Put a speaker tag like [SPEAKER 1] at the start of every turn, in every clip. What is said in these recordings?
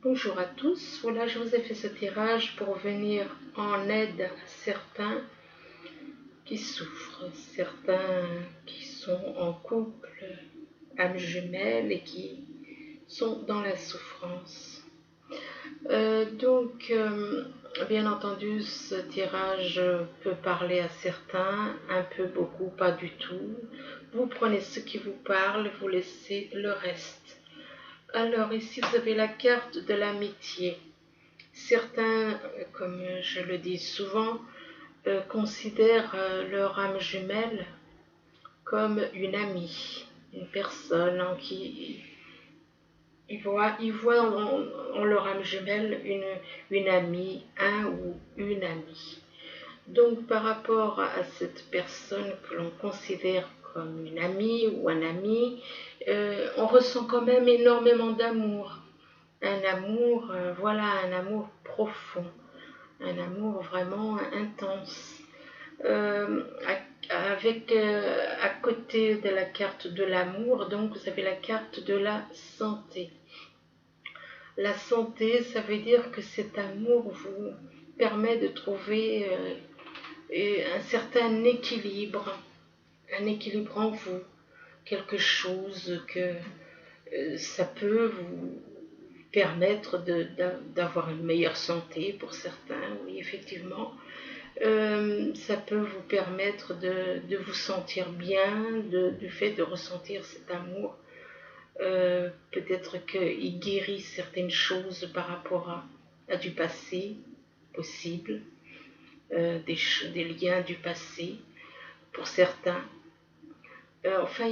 [SPEAKER 1] Bonjour à tous, voilà je vous ai fait ce tirage pour venir en aide à certains qui souffrent, certains qui sont en couple, âmes jumelles et qui sont dans la souffrance. Bien entendu, ce tirage peut parler à certains, un peu, beaucoup, pas du tout. Vous prenez ce qui vous parle, vous laissez le reste. Alors ici, vous avez la carte de l'amitié. Certains, comme je le dis souvent, considèrent leur âme jumelle comme une amie, une personne en qui ils voient en leur âme jumelle une amie, un ou une amie. Donc par rapport à cette personne que l'on considère comme une amie ou un ami, on ressent quand même énormément d'amour. Un amour, voilà, un amour profond, un amour vraiment intense. À côté de la carte de l'amour, donc vous avez la carte de la santé. La santé, ça veut dire que cet amour vous permet de trouver un certain équilibre, un équilibre en vous, quelque chose que ça peut vous permettre d'avoir une meilleure santé pour certains, oui, effectivement. Ça peut vous permettre de vous sentir bien, du fait de ressentir cet amour. Peut-être qu'il guérit certaines choses par rapport à du passé possible, des liens du passé pour certains. Enfin,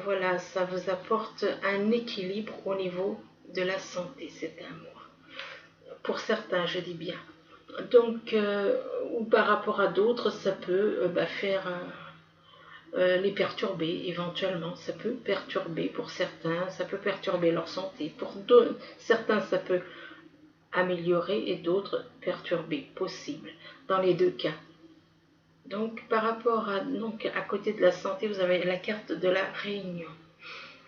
[SPEAKER 1] voilà, ça vous apporte un équilibre au niveau de la santé, cet amour. Pour certains, je dis bien. Donc, ou par rapport à d'autres, ça peut faire les perturber éventuellement. Ça peut perturber pour certains, ça peut perturber leur santé. Pour certains, ça peut améliorer et d'autres perturber, possible, dans les deux cas. Donc, par rapport à côté de la santé, vous avez la carte de la réunion.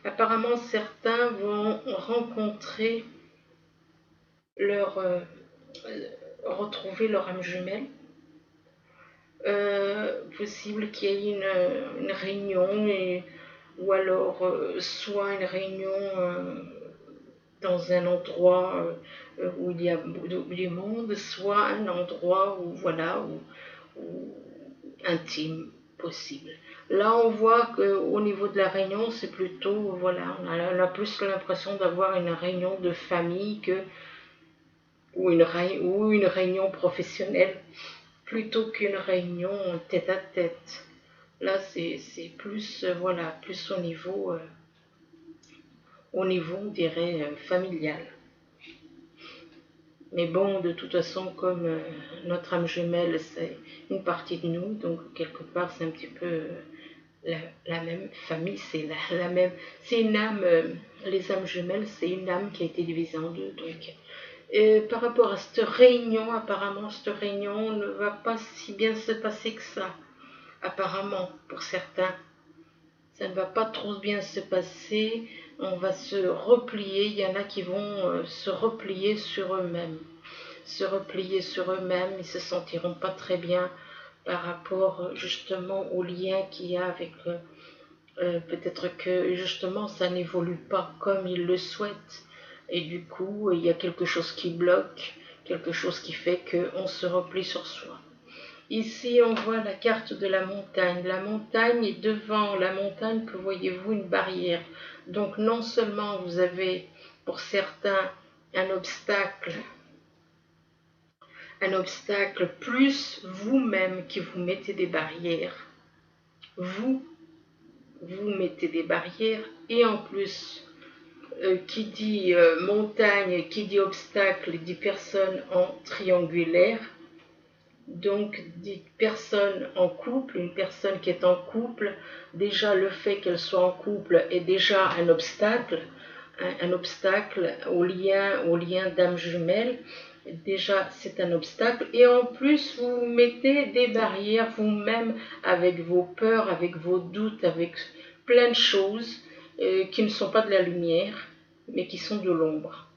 [SPEAKER 1] Apparemment, certains vont rencontrer retrouver leur âme jumelle. Possible qu'il y ait une réunion, ou alors soit une réunion dans un endroit où il y a du monde, soit un endroit où, voilà, où intime possible. Là, on voit qu'au niveau de la réunion, c'est plutôt, voilà, on a plus l'impression d'avoir une réunion de famille ou une réunion professionnelle plutôt qu'une réunion tête à tête. Là, c'est plus, voilà, plus au niveau, on dirait, familial. Mais bon, de toute façon, comme notre âme jumelle, c'est une partie de nous, donc quelque part, c'est un petit peu la même famille, c'est la même, c'est une âme, les âmes jumelles, c'est une âme qui a été divisée en deux. Donc, par rapport à cette réunion, apparemment, cette réunion ne va pas si bien se passer que ça. Apparemment, pour certains, ça ne va pas trop bien se passer. On va se replier. Il y en a qui vont se replier sur eux-mêmes. Se replier sur eux-mêmes. Ils ne se sentiront pas très bien par rapport justement au lien qu'il y a avec peut-être que justement ça n'évolue pas comme ils le souhaitent. Et du coup, il y a quelque chose qui bloque, quelque chose qui fait qu'on se replie sur soi. Ici, on voit la carte de la montagne. La montagne, et devant la montagne, que voyez-vous, une barrière. Donc non seulement vous avez pour certains un obstacle plus vous-même qui vous mettez des barrières. Vous mettez des barrières et en plus, qui dit montagne, qui dit obstacle, dit personne en triangulaire. Donc, des personnes en couple, une personne qui est en couple, déjà le fait qu'elle soit en couple est déjà un obstacle au lien d'âme jumelle. Déjà, c'est un obstacle. Et en plus, vous mettez des barrières vous-même avec vos peurs, avec vos doutes, avec plein de choses qui ne sont pas de la lumière, mais qui sont de l'ombre.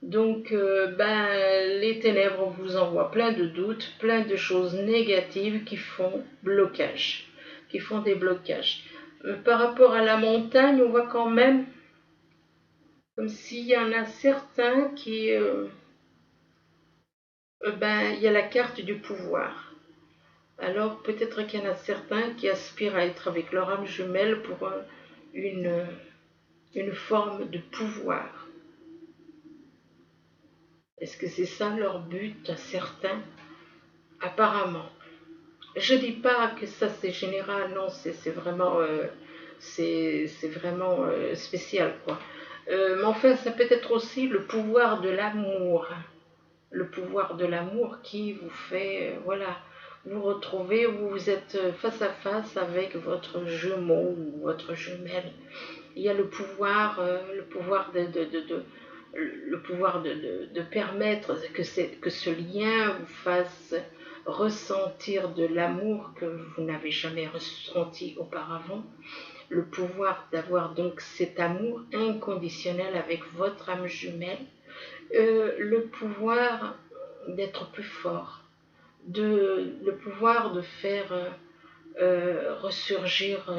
[SPEAKER 1] Donc, les ténèbres vous envoient plein de doutes, plein de choses négatives qui font blocage, qui font des blocages. Par rapport à la montagne, on voit quand même comme s'il y en a certains qui, il y a la carte du pouvoir. Alors peut-être qu'il y en a certains qui aspirent à être avec leur âme jumelle pour une, une forme de pouvoir. Est-ce que c'est ça leur but à certains? Apparemment. Je dis pas que ça c'est général, non, c'est vraiment, c'est vraiment spécial quoi. Mais enfin, ça peut être aussi le pouvoir de l'amour, le pouvoir de l'amour qui vous fait, voilà, vous retrouver où vous êtes face à face avec votre jumeau ou votre jumelle. Il y a le pouvoir le pouvoir de permettre que ce lien vous fasse ressentir de l'amour que vous n'avez jamais ressenti auparavant, le pouvoir d'avoir donc cet amour inconditionnel avec votre âme jumelle, le pouvoir d'être plus fort, le pouvoir de faire ressurgir,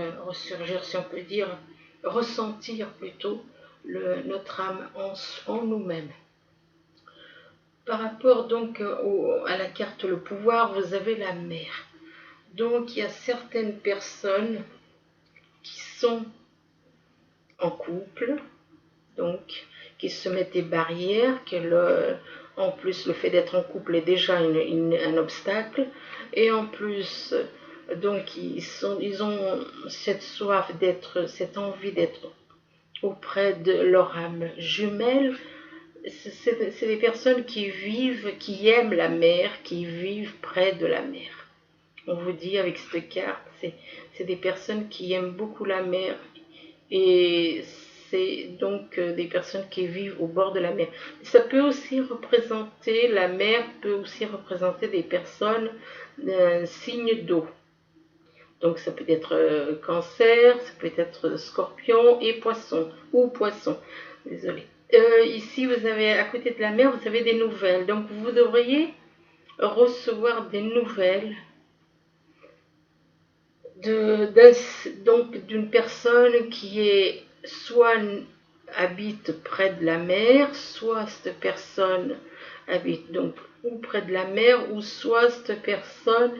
[SPEAKER 1] si on peut dire, ressentir plutôt notre âme en nous-mêmes. Par rapport donc à la carte le pouvoir, vous avez la mer. Donc il y a certaines personnes qui sont en couple, donc qui se mettent des barrières, en plus le fait d'être en couple est déjà un obstacle, et en plus donc ils ont cette soif d'être, cette envie d'être auprès de leur âme jumelle. C'est des personnes qui vivent, qui aiment la mer, qui vivent près de la mer. On vous dit avec cette carte, c'est des personnes qui aiment beaucoup la mer et c'est donc des personnes qui vivent au bord de la mer. Ça peut aussi représenter, la mer peut aussi représenter des personnes d'un signe d'eau. Donc ça peut être cancer, ça peut être scorpion et poisson, ou poisson, désolé. Ici, vous avez, à côté de la mer, vous avez des nouvelles. Donc vous devriez recevoir des nouvelles donc d'une personne qui est soit habite près de la mer, soit cette personne habite donc ou près de la mer, ou soit cette personne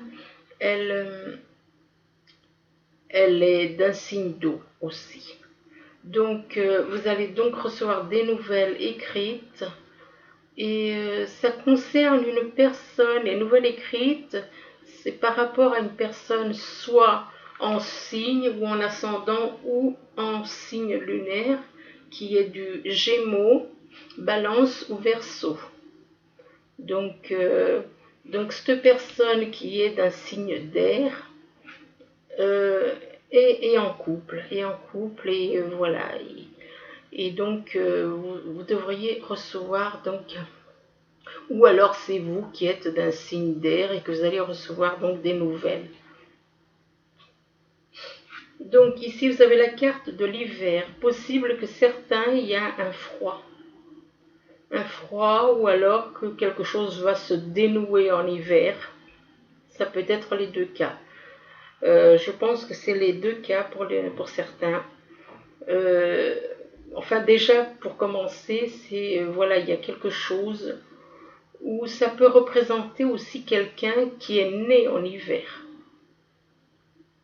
[SPEAKER 1] elle, elle est d'un signe d'eau aussi. Donc vous allez donc recevoir des nouvelles écrites et ça concerne une personne, les nouvelles écrites, c'est par rapport à une personne soit en signe ou en ascendant ou en signe lunaire qui est du Gémeaux, Balance ou Verseau. Donc, cette personne qui est d'un signe d'air euh, est en couple, et voilà. Et donc, vous devriez recevoir donc. Ou alors c'est vous qui êtes d'un signe d'air et que vous allez recevoir donc des nouvelles. Donc ici vous avez la carte de l'hiver. Possible que certains y a un froid. Un froid ou alors que quelque chose va se dénouer en hiver. Ça peut être les deux cas. Je pense que c'est les deux cas pour certains. Enfin déjà pour commencer, c'est voilà, il y a quelque chose où ça peut représenter aussi quelqu'un qui est né en hiver.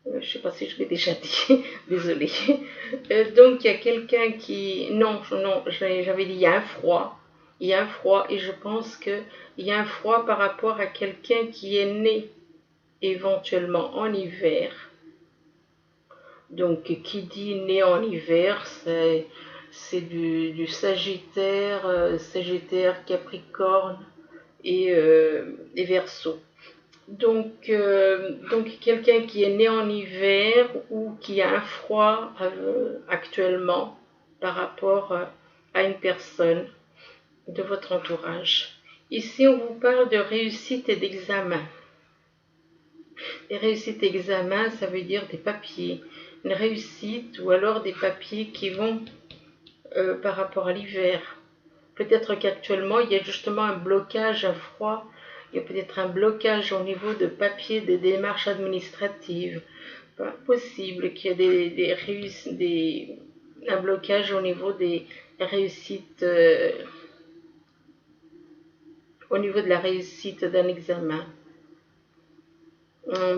[SPEAKER 1] Je ne sais pas si je l'ai déjà dit, désolée. Donc il y a quelqu'un qui... Non, j'avais dit il y a un froid. Il y a un froid et je pense qu'il y a un froid par rapport à quelqu'un qui est né éventuellement en hiver. Donc qui dit né en hiver, c'est du Sagittaire, Sagittaire, Capricorne et Verseau. Donc quelqu'un qui est né en hiver ou qui a un froid actuellement par rapport à une personne de votre entourage. Ici, on vous parle de réussite et d'examen. Les réussites et examens, ça veut dire des papiers. Une réussite ou alors des papiers qui vont par rapport à l'hiver. Peut-être qu'actuellement, il y a justement un blocage, un froid. Il y a peut-être un blocage au niveau de papier, des démarches administratives. Pas possible qu'il y ait un blocage au niveau des réussites, au niveau de la réussite d'un examen.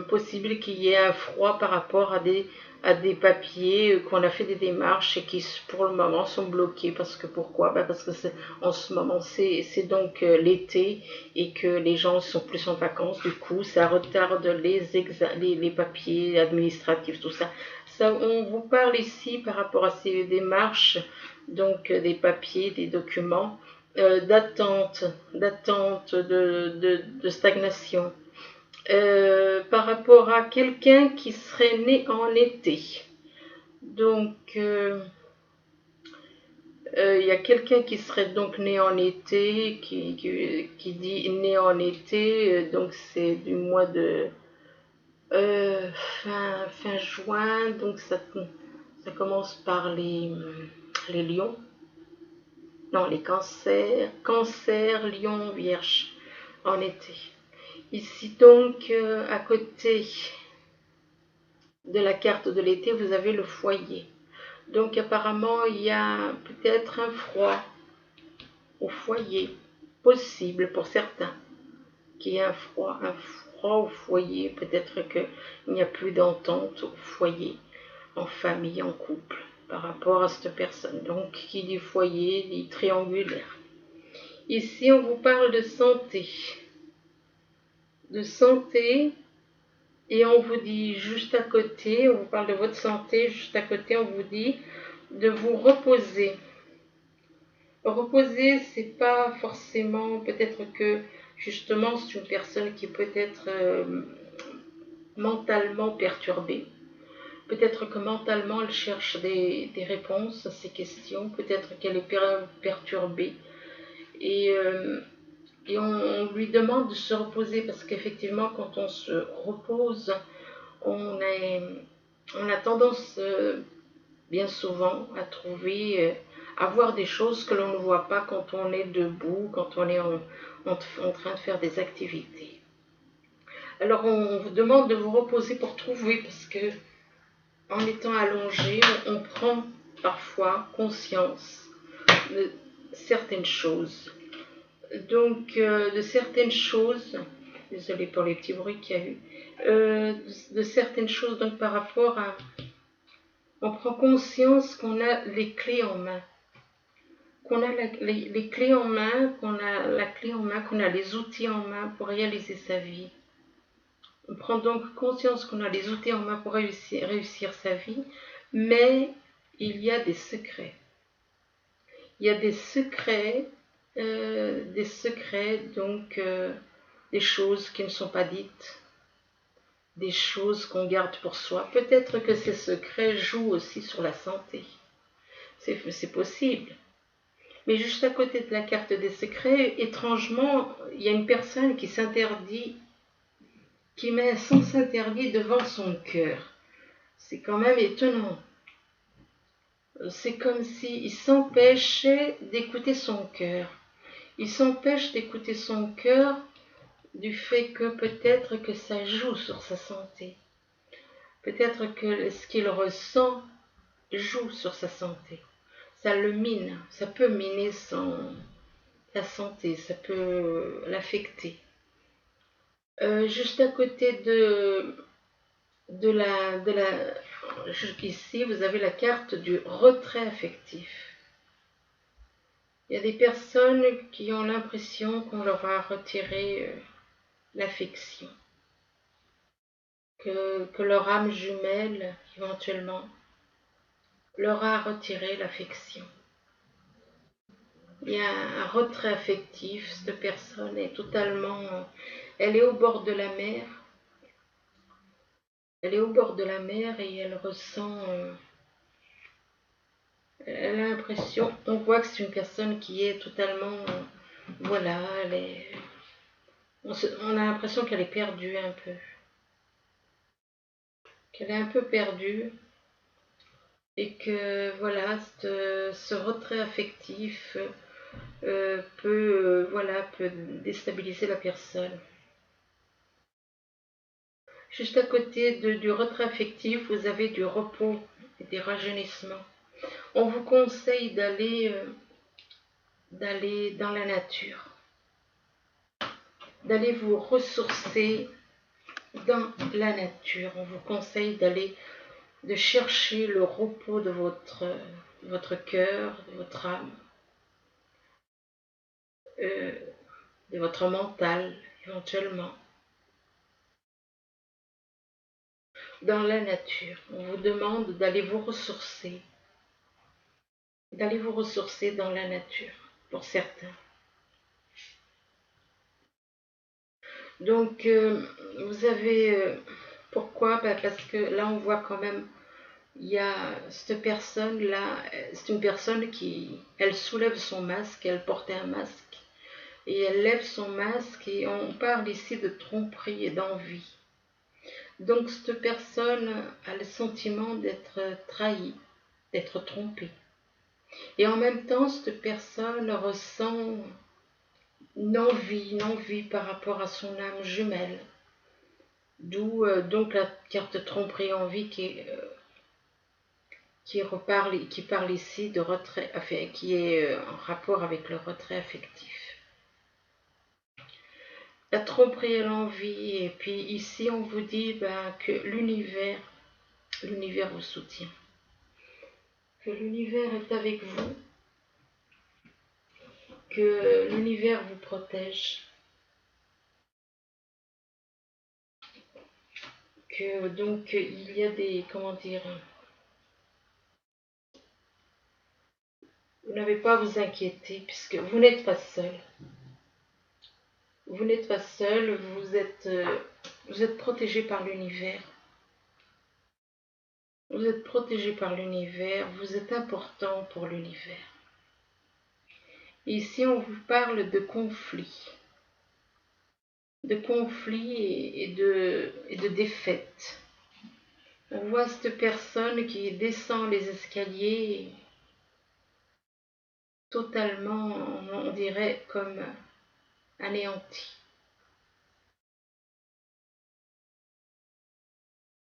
[SPEAKER 1] Possible qu'il y ait un froid par rapport à des papiers qu'on a fait des démarches et qui pour le moment sont bloqués. Parce que pourquoi? Parce que en ce moment c'est donc l'été et que les gens sont plus en vacances, du coup ça retarde les papiers administratifs, tout ça. On vous parle ici par rapport à ces démarches, donc des papiers, des documents, d'attente de stagnation. Par rapport à quelqu'un qui serait né en été. Donc, il y a quelqu'un qui serait donc né en été, qui dit né en été, donc c'est du mois de fin juin, donc ça commence par les lions, non, les cancer, lion, vierge, en été. Ici donc, à côté de la carte de l'été, vous avez le foyer. Donc apparemment, il y a peut-être un froid au foyer, possible pour certains, qu'il y ait un froid au foyer, peut-être qu'il n'y a plus d'entente au foyer, en famille, en couple, par rapport à cette personne. Donc qui dit foyer, dit triangulaire. Ici, on vous parle de santé. De santé, et on vous dit juste à côté, on vous parle de votre santé, juste à côté, on vous dit de vous reposer. Reposer, c'est pas forcément, peut-être que justement c'est une personne qui peut être mentalement perturbée. Peut-être que mentalement elle cherche des réponses à ces questions, peut-être qu'elle est perturbée. Et, euh, et on lui demande de se reposer parce qu'effectivement quand on se repose, on, est, on a tendance bien souvent à trouver, à voir des choses que l'on ne voit pas quand on est debout, quand on est en train de faire des activités. Alors on vous demande de vous reposer pour trouver, parce que en étant allongé, on prend parfois conscience de certaines choses. Donc de certaines choses, désolée pour les petits bruits qu'il y a eu, de certaines choses donc par rapport à, on prend conscience qu'on a les clés en main, qu'on a les clés en main, qu'on a la clé en main, qu'on a les outils en main pour réaliser sa vie. On prend donc conscience qu'on a les outils en main pour réussir sa vie, mais il y a des secrets. Il y a des secrets, donc des choses qui ne sont pas dites, des choses qu'on garde pour soi. Peut-être que ces secrets jouent aussi sur la santé. C'est possible. Mais juste à côté de la carte des secrets, étrangement, il y a une personne qui s'interdit, qui met un sens interdit devant son cœur. C'est quand même étonnant. C'est comme s'il s'empêchait d'écouter son cœur. Il s'empêche d'écouter son cœur du fait que peut-être que ça joue sur sa santé. Peut-être que ce qu'il ressent joue sur sa santé. Ça le mine, ça peut miner sa santé, ça peut l'affecter. Juste à côté ici, vous avez la carte du retrait affectif. Il y a des personnes qui ont l'impression qu'on leur a retiré l'affection, que leur âme jumelle, éventuellement, leur a retiré l'affection. Il y a un retrait affectif, cette personne est totalement... Elle est au bord de la mer. Elle est au bord de la mer et elle ressent... elle a l'impression... On voit que c'est une personne qui est totalement... voilà, elle est... On a l'impression qu'elle est perdue un peu. Qu'elle est un peu perdue. Et que, voilà, ce retrait affectif peut déstabiliser la personne. Juste à côté du retrait affectif, vous avez du repos et des rajeunissements. On vous conseille d'aller dans la nature, d'aller vous ressourcer dans la nature. On vous conseille de chercher le repos de votre cœur, de votre âme, de votre mental éventuellement. Dans la nature, on vous demande d'aller vous ressourcer dans la nature, pour certains. Donc, vous avez... pourquoi? Parce que là, on voit quand même, il y a cette personne-là, c'est une personne elle soulève son masque, elle portait un masque, et elle lève son masque, et on parle ici de tromperie et d'envie. Donc, cette personne a le sentiment d'être trahie, d'être trompée. Et en même temps, cette personne ressent une envie par rapport à son âme jumelle. D'où donc la carte tromperie envie qui parle ici de retrait, qui est en rapport avec le retrait affectif. La tromperie et l'envie, et puis ici on vous dit que l'univers vous soutient, que l'univers est avec vous, que l'univers vous protège, que donc il y a des, comment dire, vous n'avez pas à vous inquiéter puisque vous n'êtes pas seul. Vous n'êtes pas seul, vous êtes protégé par l'univers. Vous êtes protégé par l'univers, vous êtes important pour l'univers. Ici, on vous parle de conflits et de défaites. On voit cette personne qui descend les escaliers totalement, on dirait, comme anéantie.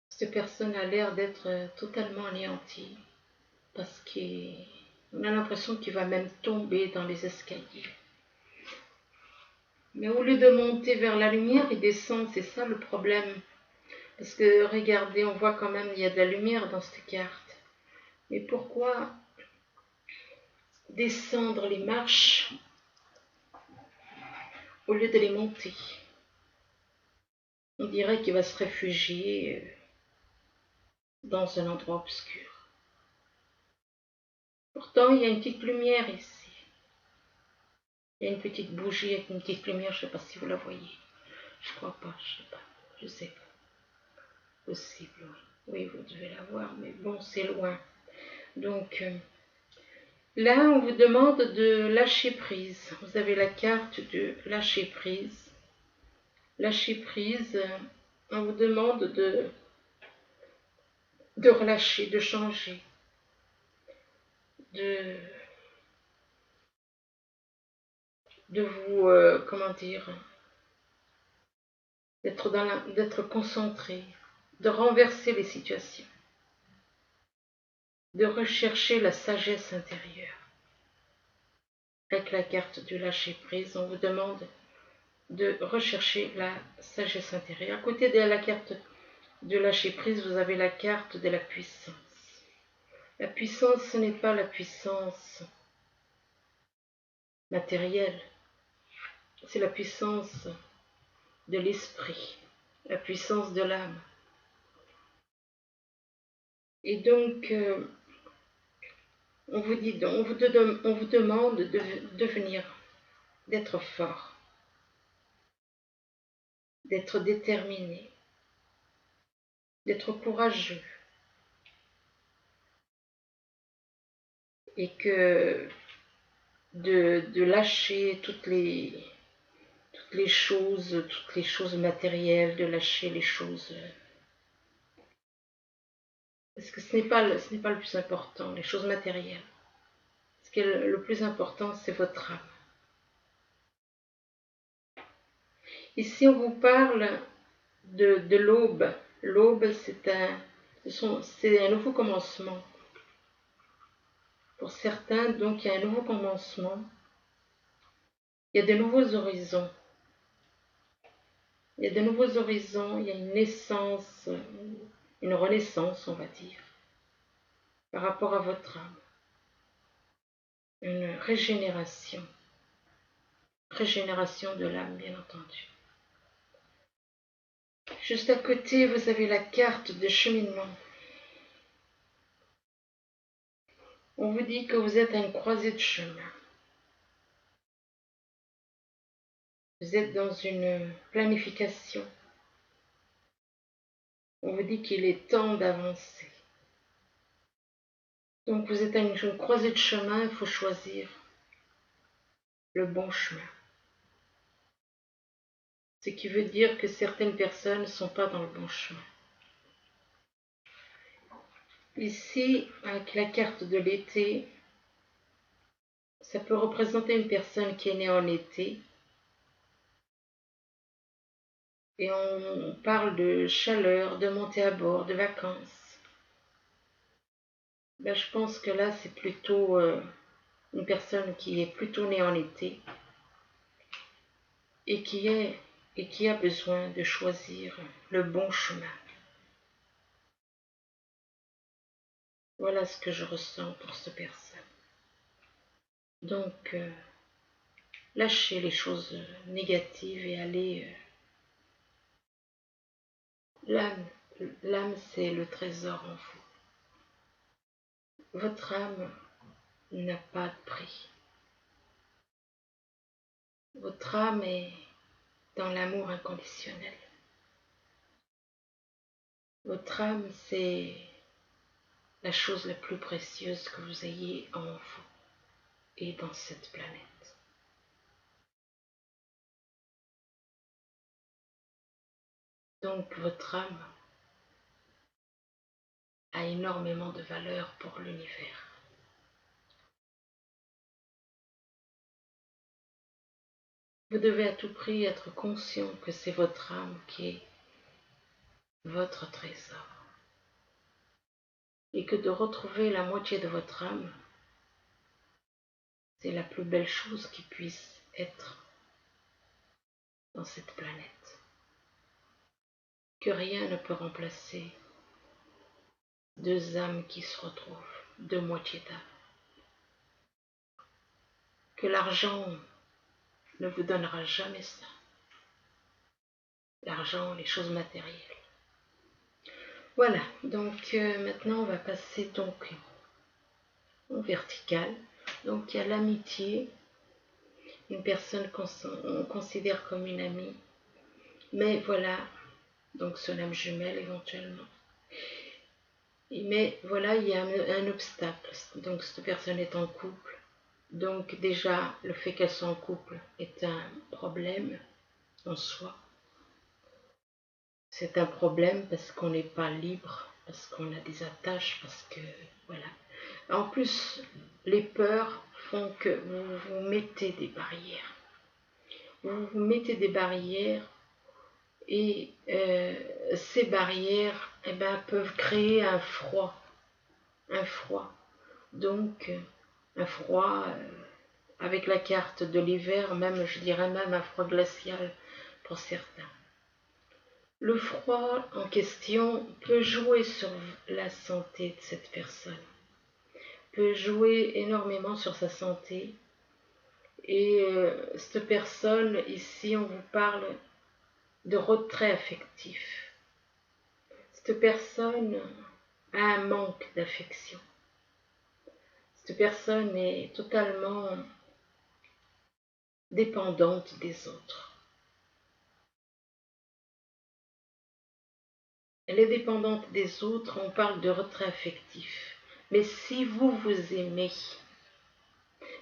[SPEAKER 1] Cette personne a l'air d'être totalement anéantie parce qu'on a l'impression qu'il va même tomber dans les escaliers. Mais au lieu de monter vers la lumière, il descend, c'est ça le problème. Parce que regardez, on voit quand même qu'il y a de la lumière dans cette carte. Mais pourquoi descendre les marches au lieu de les monter? On dirait qu'il va se réfugier dans un endroit obscur. Pourtant, il y a une petite lumière ici. Il y a une petite bougie avec une petite lumière, je ne sais pas si vous la voyez. Je crois pas, je sais pas. Possible, oui. Oui, vous devez la voir, mais bon, c'est loin. Donc, là, on vous demande de lâcher prise. Vous avez la carte de lâcher prise. Lâcher prise, on vous demande de relâcher, de changer, de vous, comment dire, d'être concentré, de renverser les situations, de rechercher la sagesse intérieure. Avec la carte du lâcher prise, on vous demande de rechercher la sagesse intérieure. À côté de la carte de lâcher prise, vous avez la carte de la puissance. La puissance, ce n'est pas la puissance matérielle, c'est la puissance de l'esprit, la puissance de l'âme. Et donc, on vous demande de devenir, d'être fort, d'être déterminé, d'être courageux. Et que de lâcher toutes les choses matérielles, de lâcher les choses. Parce que ce n'est pas le plus important, les choses matérielles. Ce qui est le plus important, c'est votre âme. Ici, on vous parle de l'aube. L'aube, c'est un nouveau commencement. Pour certains, donc, il y a un nouveau commencement. Il y a de nouveaux horizons. Il y a de nouveaux horizons, il y a une naissance, une renaissance, on va dire, par rapport à votre âme. Une régénération. Régénération de l'âme, bien entendu. Juste à côté, vous avez la carte de cheminement. On vous dit que vous êtes à une croisée de chemin. Vous êtes dans une planification. On vous dit qu'il est temps d'avancer. Donc vous êtes à une croisée de chemin, il faut choisir le bon chemin. Ce qui veut dire que certaines personnes ne sont pas dans le bon chemin. Ici, avec la carte de l'été, ça peut représenter une personne qui est née en été. Et on parle de chaleur, de montée à bord, de vacances. Ben, je pense que là, c'est plutôt une personne qui est plutôt née en été et qui a besoin de choisir le bon chemin. Voilà ce que je ressens pour cette personne. Donc, lâchez les choses négatives et allez... l'âme, c'est le trésor en vous. Votre âme n'a pas de prix. Votre âme est dans l'amour inconditionnel. Votre âme, c'est la chose la plus précieuse que vous ayez en vous et dans cette planète. Donc votre âme a énormément de valeur pour l'univers. Vous devez à tout prix être conscient que c'est votre âme qui est votre trésor. Et que de retrouver la moitié de votre âme, c'est la plus belle chose qui puisse être dans cette planète. Que rien ne peut remplacer deux âmes qui se retrouvent, deux moitiés d'âme. Que l'argent ne vous donnera jamais ça. L'argent, les choses matérielles. Voilà, donc maintenant on va passer donc en vertical. Donc il y a l'amitié, une personne qu'on considère comme une amie, mais voilà, donc son âme jumelle éventuellement. Mais voilà, il y a un obstacle, donc cette personne est en couple. Donc déjà, le fait qu'elle soit en couple est un problème en soi. C'est un problème parce qu'on n'est pas libre, parce qu'on a des attaches, parce que voilà. En plus, les peurs font que vous vous mettez des barrières. Vous vous mettez des barrières et ces barrières peuvent créer un froid. Un froid. Donc, un froid avec la carte de l'hiver, même je dirais même un froid glacial pour certains. Le froid en question peut jouer sur la santé de cette personne, peut jouer énormément sur sa santé. Et cette personne, ici, on vous parle de retrait affectif. Cette personne a un manque d'affection. Cette personne est totalement dépendante des autres. Elle est dépendante des autres, on parle de retrait affectif. Mais si vous vous aimez,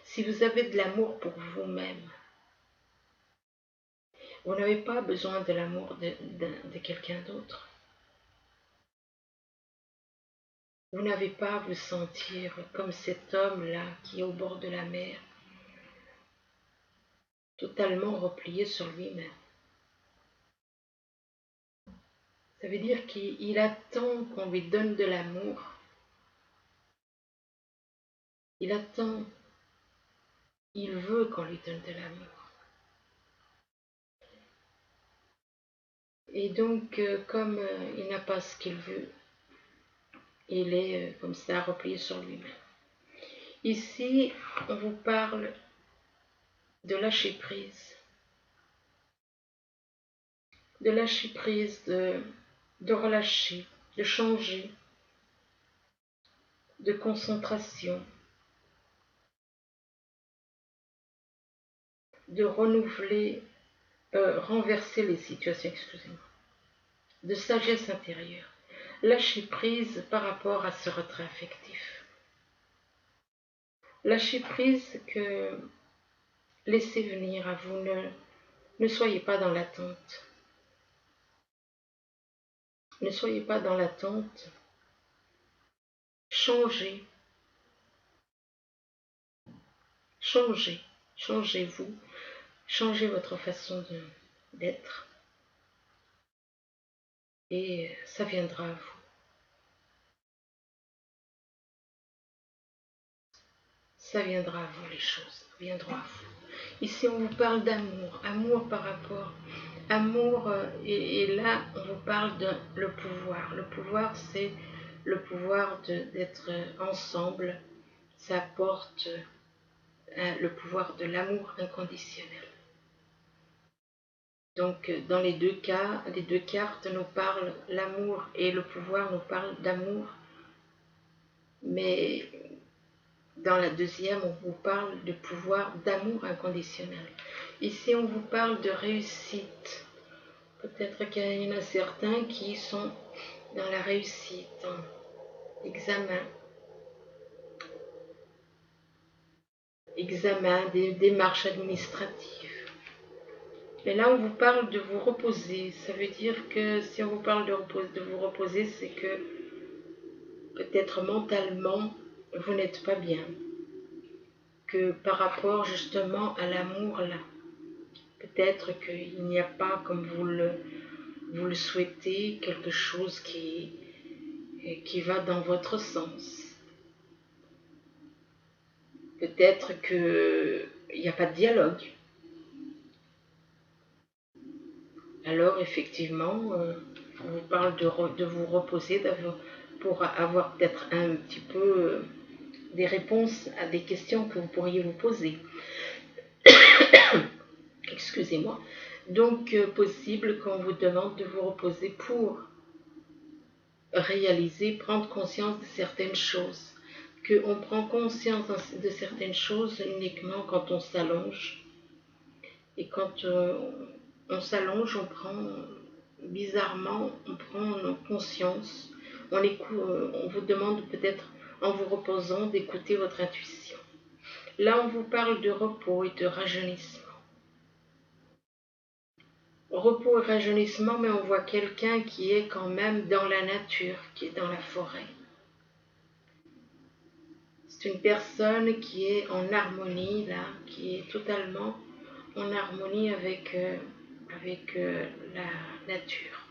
[SPEAKER 1] si vous avez de l'amour pour vous-même, vous n'avez pas besoin de l'amour de quelqu'un d'autre. Vous n'avez pas à vous sentir comme cet homme-là qui est au bord de la mer, totalement replié sur lui-même. Ça veut dire qu'il attend qu'on lui donne de l'amour. Il attend, il veut qu'on lui donne de l'amour. Et donc, comme il n'a pas ce qu'il veut, il est comme ça replié sur lui-même. Ici, on vous parle de lâcher prise. De lâcher prise, de relâcher, de changer, de concentration, de renouveler, renverser les situations, excusez-moi, de sagesse intérieure. Lâcher prise par rapport à ce retrait affectif. Lâcher prise que laissez venir à vous, ne soyez pas dans l'attente. Ne soyez pas dans l'attente. Changez. Changez. Changez-vous. Changez votre façon d'être. Et ça viendra à vous. Ça viendra à vous, les choses viendront à vous. Ici, on vous parle d'amour. Amour par rapport. Amour, et là, on vous parle de le pouvoir. Le pouvoir, c'est le pouvoir d'être ensemble. Ça apporte le pouvoir de l'amour inconditionnel. Donc, dans les deux cas, les deux cartes nous parlent, l'amour et le pouvoir nous parlent d'amour. Mais dans la deuxième, on vous parle de pouvoir d'amour inconditionnel. Ici, on vous parle de réussite. Peut-être qu'il y en a certains qui sont dans la réussite, en examen, des démarches administratives. Mais là, on vous parle de vous reposer. Ça veut dire que si on vous parle de vous reposer, c'est que peut-être mentalement, vous n'êtes pas bien. Que par rapport justement à l'amour là, peut-être qu'il n'y a pas, comme vous le souhaitez, quelque chose qui va dans votre sens. Peut-être qu'il n'y a pas de dialogue. Alors effectivement, on vous parle de vous reposer pour avoir peut-être un petit peu des réponses à des questions que vous pourriez vous poser. Excusez-moi. Donc, possible qu'on vous demande de vous reposer pour réaliser, prendre conscience de certaines choses. Qu'on prend conscience de certaines choses uniquement quand on s'allonge. Et quand on s'allonge, on prend, bizarrement, on prend conscience. On vous demande peut-être, en vous reposant, d'écouter votre intuition. Là, on vous parle de repos et de rajeunissement. Repos et rajeunissement, mais on voit quelqu'un qui est quand même dans la nature, qui est dans la forêt. C'est une personne qui est en harmonie, là, qui est totalement en harmonie avec la nature.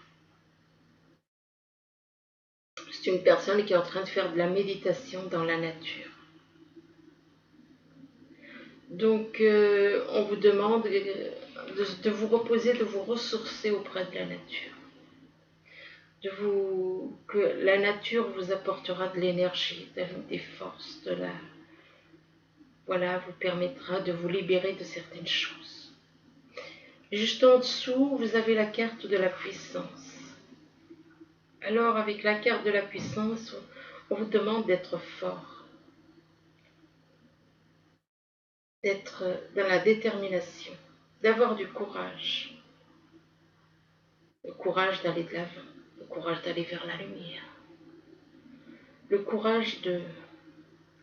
[SPEAKER 1] C'est une personne qui est en train de faire de la méditation dans la nature. Donc, on vous demande de vous reposer, de vous ressourcer auprès de la nature. Que la nature vous apportera de l'énergie, des forces, voilà, vous permettra de vous libérer de certaines choses. Juste en dessous, vous avez la carte de la puissance. Alors, avec la carte de la puissance, on vous demande d'être fort, d'être dans la détermination, d'avoir du courage. Le courage d'aller de l'avant, le courage d'aller vers la lumière, le courage de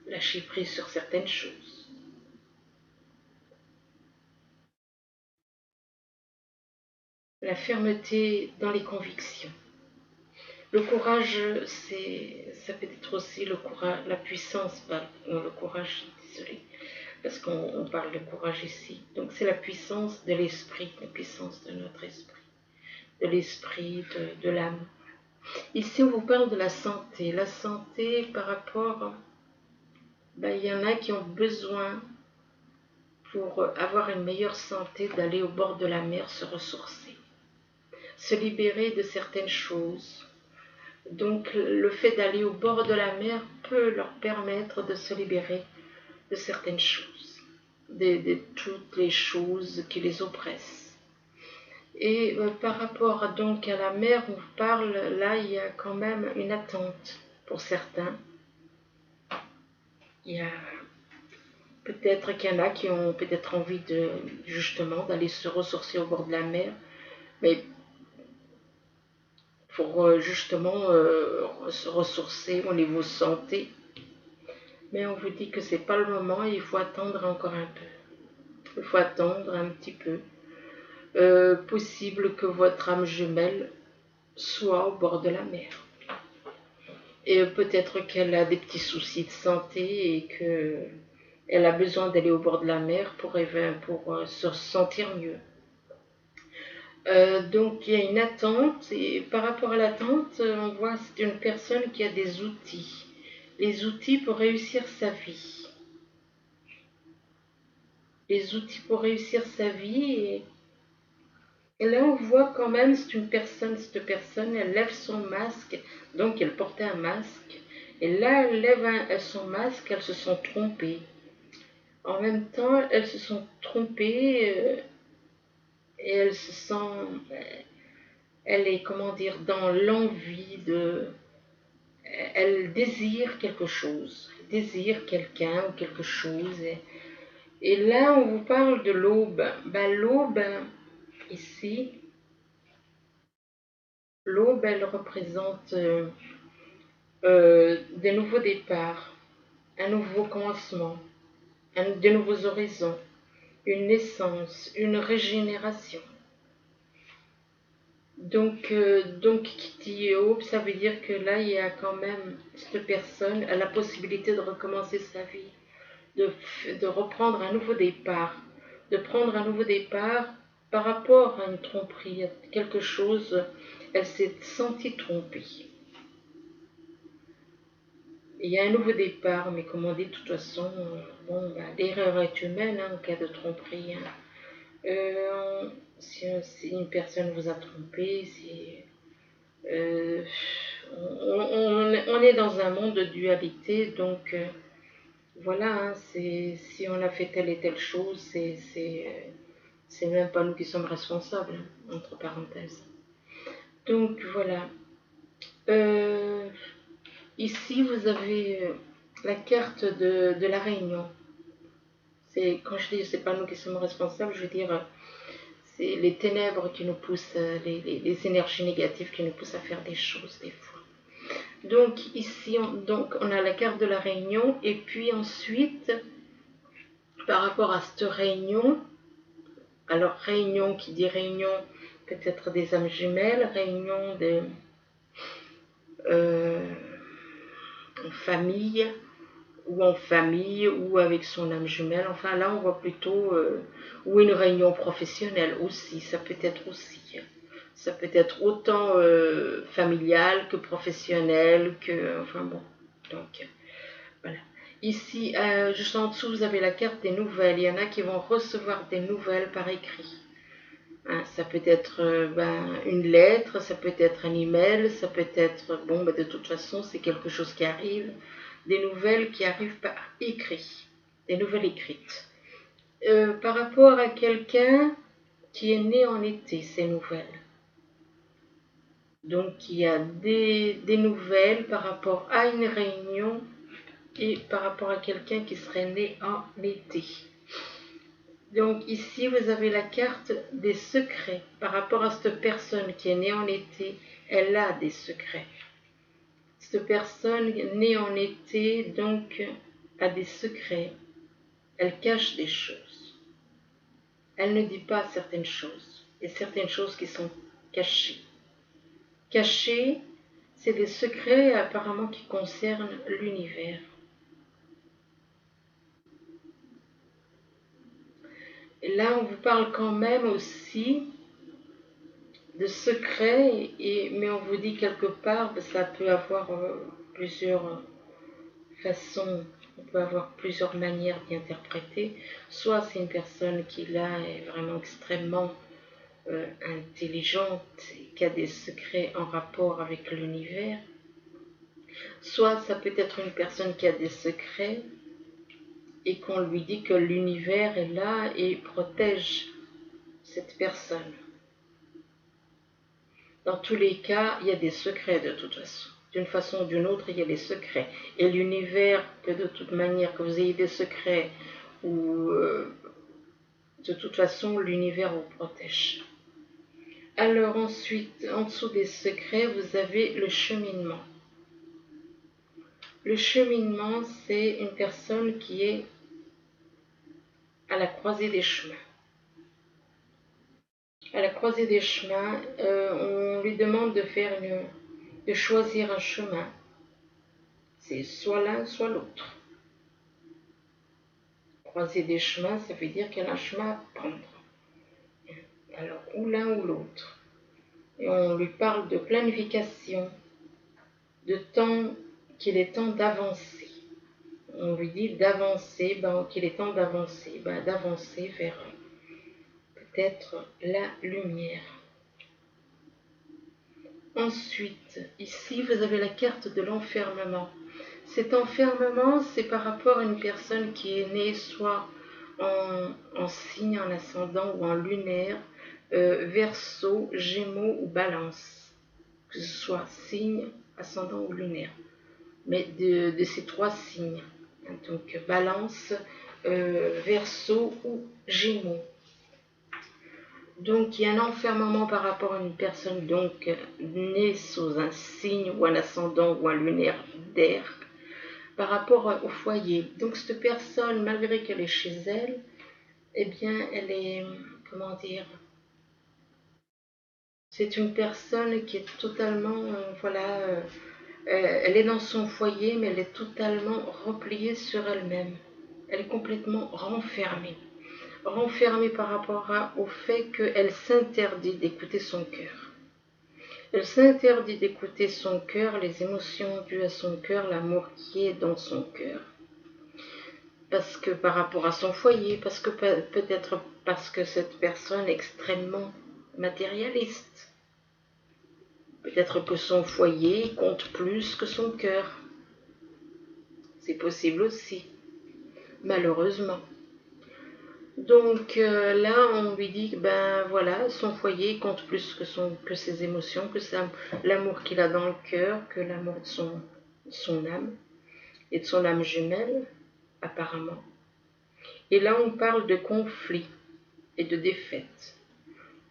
[SPEAKER 1] lâcher prise sur certaines choses. La fermeté dans les convictions. Le courage, ça peut être aussi le courage, la puissance, le courage, désolé, parce qu'on parle de courage ici. Donc c'est la puissance de l'esprit, la puissance de notre esprit, de l'esprit, de l'âme. Ici, on vous parle de la santé. La santé par rapport, il y en a qui ont besoin, pour avoir une meilleure santé, d'aller au bord de la mer se ressourcer, se libérer de certaines choses. Donc, le fait d'aller au bord de la mer peut leur permettre de se libérer de certaines choses, de toutes les choses qui les oppressent. Et par rapport donc à la mer, on parle, là il y a quand même une attente pour certains. Il y a peut-être qu'il y en a qui ont peut-être envie de justement d'aller se ressourcer au bord de la mer, mais pour justement se ressourcer au niveau santé. Mais on vous dit que c'est pas le moment, il faut attendre encore un peu. Il faut attendre un petit peu. Possible que votre âme jumelle soit au bord de la mer. Et peut-être qu'elle a des petits soucis de santé et qu'elle a besoin d'aller au bord de la mer pour se sentir mieux. Donc il y a une attente, et par rapport à l'attente, on voit que c'est une personne qui a des outils. Les outils pour réussir sa vie. Les outils pour réussir sa vie. Et là, on voit quand même, cette personne, elle lève son masque, donc elle portait un masque. Et là, elle lève son masque, elles se sont trompées. En même temps, elles se sont trompées et elles se sentent, elle est, comment dire, dans l'envie elle désire quelque chose, elle désire quelqu'un ou quelque chose. Et là, on vous parle de l'aube. L'aube, ici, l'aube, elle représente des nouveaux départs, un nouveau commencement, de nouveaux horizons, une naissance, une régénération. Donc qui dit aube, ça veut dire que là, il y a quand même, cette personne a la possibilité de recommencer sa vie, de reprendre un nouveau départ, de prendre un nouveau départ par rapport à une tromperie, à quelque chose, elle s'est sentie trompée. Il y a un nouveau départ, mais comme on dit, de toute façon, l'erreur est humaine en cas de tromperie. Si une personne vous a trompé, euh, on est dans un monde de dualité, donc voilà, hein, si on a fait telle et telle chose, c'est même pas nous qui sommes responsables, hein, entre parenthèses. Donc voilà. Euh, Ici, vous avez la carte de la Réunion. Quand je dis c'est pas nous qui sommes responsables, je veux dire c'est les ténèbres qui nous poussent, les énergies négatives qui nous poussent à faire des choses des fois. Donc ici, on a la carte de la Réunion et puis ensuite, par rapport à cette réunion, alors réunion qui dit réunion peut-être des âmes jumelles, réunion de famille, ou avec son âme jumelle. Enfin là on voit plutôt ou une réunion professionnelle aussi, ça peut être aussi. Ça peut être autant familial que professionnel que enfin bon. Donc voilà. Ici juste en dessous vous avez la carte des nouvelles. Il y en a qui vont recevoir des nouvelles par écrit. Hein, ça peut être une lettre, ça peut être un email, ça peut être de toute façon c'est quelque chose qui arrive, des nouvelles qui arrivent par écrit, des nouvelles écrites. Par rapport à quelqu'un qui est né en été, ces nouvelles. Donc il y a des nouvelles par rapport à une réunion et par rapport à quelqu'un qui serait né en été. Donc ici, vous avez la carte des secrets. Par rapport à cette personne qui est née en été, elle a des secrets. Cette personne née en été, donc, a des secrets. Elle cache des choses. Elle ne dit pas certaines choses. Il y a certaines choses qui sont cachées. Cachées, c'est des secrets apparemment qui concernent l'univers. Et là, on vous parle quand même aussi de secret, mais on vous dit quelque part, ça peut avoir plusieurs façons, on peut avoir plusieurs manières d'y interpréter. Soit c'est une personne qui là est vraiment extrêmement intelligente, qui a des secrets en rapport avec l'univers. Soit ça peut être une personne qui a des secrets et qu'on lui dit que l'univers est là et protège cette personne. Dans tous les cas, il y a des secrets de toute façon. D'une façon ou d'une autre, il y a des secrets. Et l'univers, que de toute manière, que vous ayez des secrets ou de toute façon, l'univers vous protège. Alors ensuite, en dessous des secrets, vous avez le cheminement. Le cheminement, c'est une personne qui est à la croisée des chemins. À la croisée des chemins, on lui demande de choisir un chemin. C'est soit l'un, soit l'autre. Croisée des chemins, ça veut dire qu'il y a un chemin à prendre. Alors, ou l'un ou l'autre. Et on lui parle de planification, de temps, qu'il est temps d'avancer. On lui dit d'avancer, qu'il est temps d'avancer, d'avancer vers peut-être la lumière. Ensuite, ici, vous avez la carte de l'enfermement. Cet enfermement, c'est par rapport à une personne qui est née soit en signe, en ascendant ou en lunaire, Verseau, Gémeaux ou Balance, que ce soit signe, ascendant ou lunaire, mais de ces trois signes, donc Balance, Verseau ou Gémeaux. Donc il y a un enfermement par rapport à une personne donc née sous un signe ou un ascendant ou un lunaire d'air, par rapport au foyer. Donc cette personne, malgré qu'elle est chez elle, eh bien elle est, comment dire, c'est une personne qui est totalement, elle est dans son foyer, mais elle est totalement repliée sur elle-même. Elle est complètement renfermée. Renfermée par rapport au fait qu'elle s'interdit d'écouter son cœur. Elle s'interdit d'écouter son cœur, les émotions dues à son cœur, l'amour qui est dans son cœur. Parce que par rapport à son foyer, parce que peut-être parce que cette personne est extrêmement matérialiste. Peut-être que son foyer compte plus que son cœur. C'est possible aussi, malheureusement. Donc là, on lui dit que voilà, son foyer compte plus que ses émotions, que l'amour qu'il a dans le cœur, que l'amour de son âme et de son âme jumelle, apparemment. Et là, on parle de conflit et de défaite.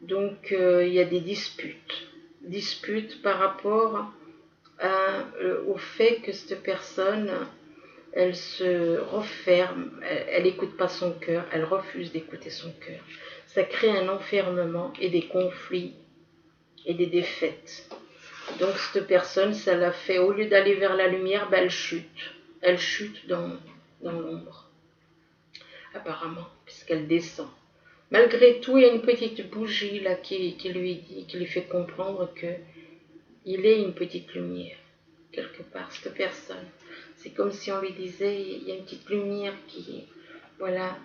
[SPEAKER 1] Donc il y a des disputes par rapport au fait que cette personne, elle se referme, elle n'écoute pas son cœur, elle refuse d'écouter son cœur. Ça crée un enfermement et des conflits et des défaites. Donc cette personne, ça l'a fait, au lieu d'aller vers la lumière, elle chute. Elle chute dans l'ombre, apparemment, puisqu'elle descend. Malgré tout, il y a une petite bougie là qui lui fait comprendre qu'il est une petite lumière, quelque part, cette personne. C'est comme si on lui disait, il y a une petite lumière qui, voilà,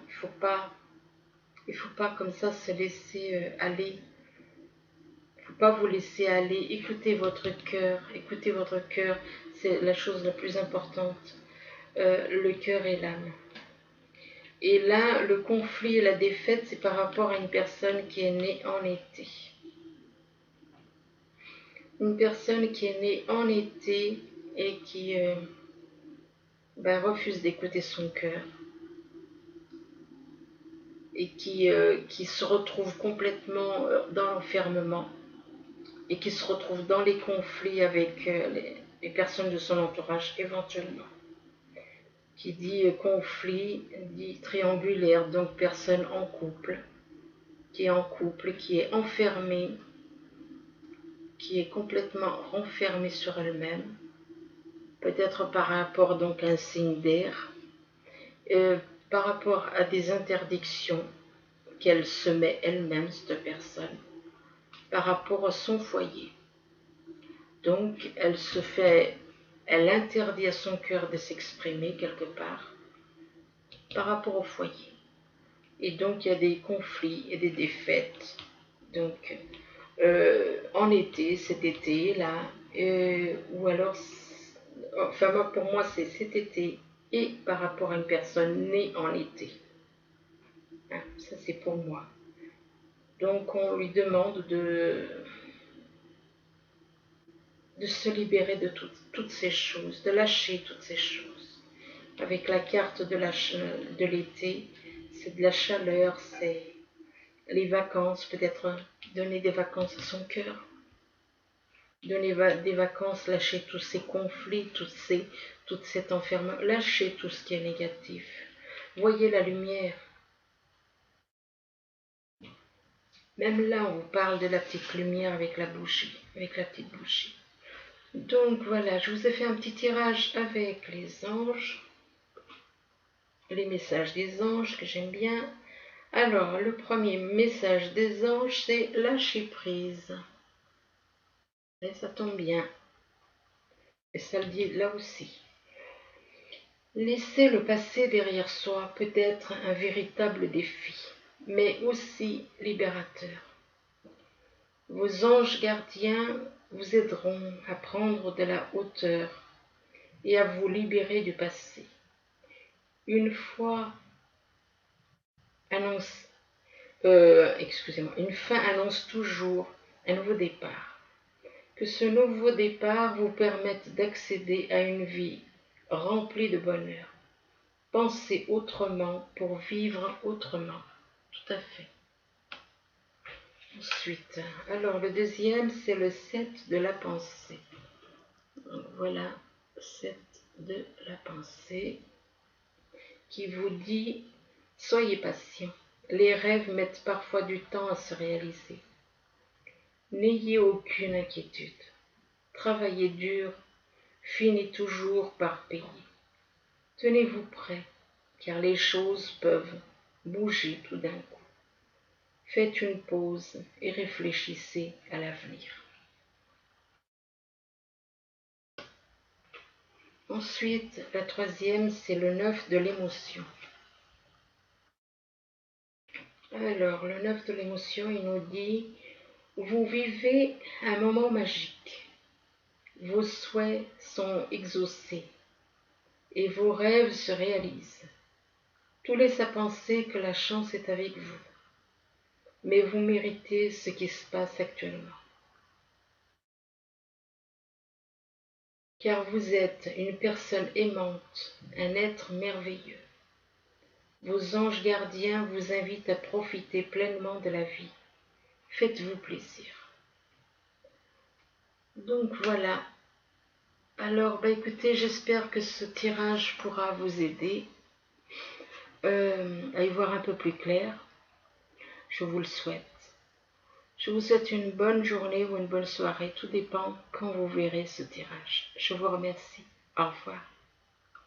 [SPEAKER 1] il faut pas comme ça se laisser aller. Il ne faut pas vous laisser aller. Écoutez votre cœur, c'est la chose la plus importante. Le cœur et l'âme. Et là, le conflit et la défaite, c'est par rapport à une personne qui est née en été. Une personne qui est née en été et qui refuse d'écouter son cœur et qui se retrouve complètement dans l'enfermement et qui se retrouve dans les conflits avec les personnes de son entourage éventuellement. Qui dit conflit, dit triangulaire, donc personne en couple, qui est en couple, qui est enfermée, qui est complètement renfermée sur elle-même, peut-être par rapport donc à un signe d'air, par rapport à des interdictions qu'elle se met elle-même, cette personne, par rapport à son foyer. Donc, elle interdit à son cœur de s'exprimer quelque part par rapport au foyer. Et donc, il y a des conflits et des défaites. Donc, en été, cet été, là, ou alors, enfin, pour moi, c'est cet été et par rapport à une personne née en été. Hein, ça, c'est pour moi. Donc, on lui demande de se libérer de toutes ces choses, de lâcher toutes ces choses. Avec la carte de l'été, c'est de la chaleur, c'est les vacances, peut-être donner des vacances à son cœur, donner des vacances, lâcher tous ces conflits, toute cette enfermement, lâcher tout ce qui est négatif. Voyez la lumière. Même là, on vous parle de la petite lumière avec la bougie, avec la petite bougie. Donc voilà, je vous ai fait un petit tirage avec les anges, les messages des anges que j'aime bien. Alors, le premier message des anges, c'est lâcher prise. Et ça tombe bien. Et ça le dit là aussi. Laisser le passé derrière soi peut être un véritable défi, mais aussi libérateur. Vos anges gardiens vous aideront à prendre de la hauteur et à vous libérer du passé. Une fin annonce toujours un nouveau départ. Que ce nouveau départ vous permette d'accéder à une vie remplie de bonheur. Pensez autrement pour vivre autrement. Tout à fait. Ensuite, alors le deuxième, c'est le 7 de la pensée. Donc voilà, 7 de la pensée qui vous dit « Soyez patient, les rêves mettent parfois du temps à se réaliser. N'ayez aucune inquiétude, travaillez dur, finissez toujours par payer. Tenez-vous prêt, car les choses peuvent bouger tout d'un coup. Faites une pause et réfléchissez à l'avenir. » Ensuite, la troisième, c'est le 9 de l'émotion. Alors, le 9 de l'émotion, il nous dit « Vous vivez un moment magique. Vos souhaits sont exaucés et vos rêves se réalisent. Tout laisse à penser que la chance est avec vous, mais vous méritez ce qui se passe actuellement. Car vous êtes une personne aimante, un être merveilleux. Vos anges gardiens vous invitent à profiter pleinement de la vie. Faites-vous plaisir. » Donc voilà. Alors, écoutez, j'espère que ce tirage pourra vous aider à y voir un peu plus clair. Je vous le souhaite. Je vous souhaite une bonne journée ou une bonne soirée. Tout dépend quand vous verrez ce tirage. Je vous remercie. Au revoir.